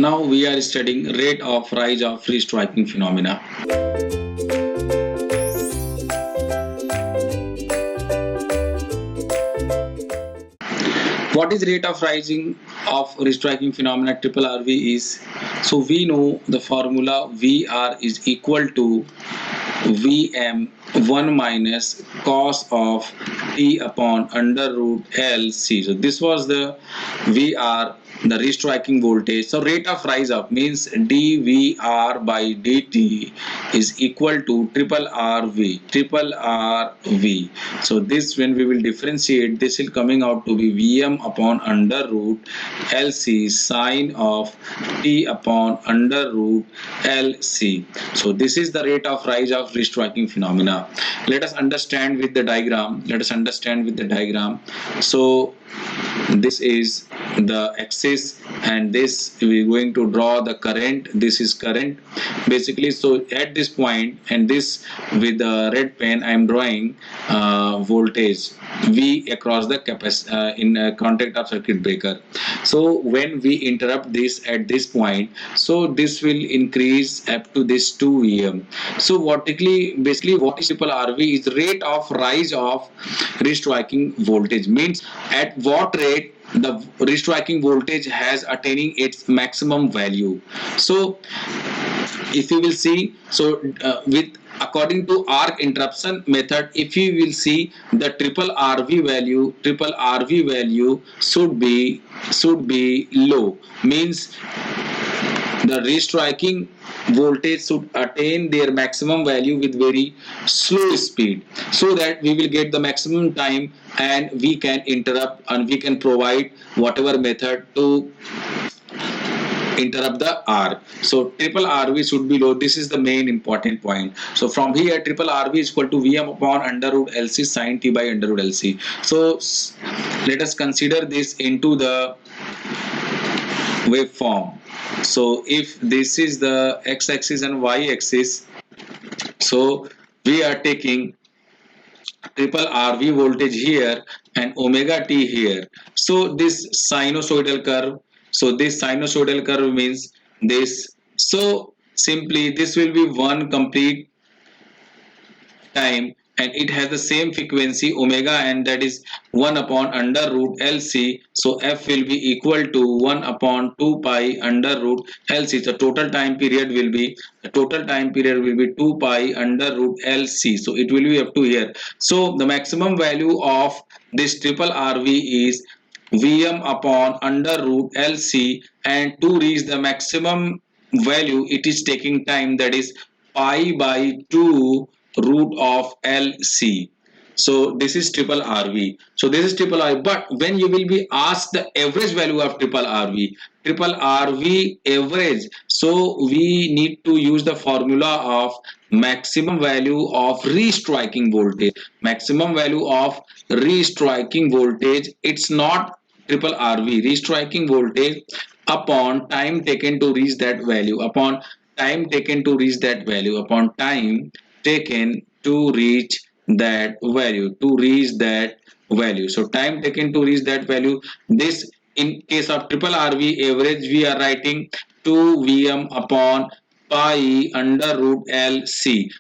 Now we are studying rate of rise of free striking phenomena. What is rate of rising of restriking phenomena triple RV is? So we know the formula VR is equal to Vm 1 minus cos of T upon under root LC. So this was the VR, the restriking voltage. So rate of rise up means dVr by dt is equal to triple RV. So this, when we will differentiate, this will coming out to be Vm upon under root LC sine of T upon under root LC. So this is the rate of rise of restriking phenomena. Let us understand with the diagram. So this is the axis and this we are going to draw the current. This is current basically. So at this point, and this with the red pen I am drawing voltage V across the in contact of circuit breaker. So when we interrupt this at this point, so this will increase up to this 2 Vm. So basically what is triple RV is rate of rise of restriking voltage, means at what rate the restriking voltage has attaining its maximum value. So if you will see, so with according to arc interruption method, if you will see the triple RV value should be low, means the restriking voltage should attain their maximum value with very slow speed, so that we will get the maximum time and we can interrupt and we can provide whatever method to interrupt the arc. So triple RV should be low. This is the main important point. So from here triple RV is equal to Vm upon under root LC sine T by under root LC. So let us consider this into the waveform. So if this is the x-axis and y-axis, so we are taking triple RV voltage here and omega t here. So this sinusoidal curve means this. So simply this will be one complete time and it has the same frequency omega, and that is 1 upon under root LC. So F will be equal to 1 upon 2 pi under root LC. So total time period will be 2 pi under root LC. So it will be up to here. So the maximum value of this triple RV is Vm upon under root LC, and to reach the maximum value it is taking time, that is pi by 2 root of LC. So this is triple RV. So this is triple RV. But when you will be asked the average value of triple RV average, so we need to use the formula of maximum value of restriking voltage. Maximum value of restriking voltage, it's not triple RV, restriking voltage upon time taken to reach that value, upon time taken to reach that value, upon time taken to reach that value. So time taken to reach that value, this in case of triple RV average we are writing 2 Vm upon pi under root LC.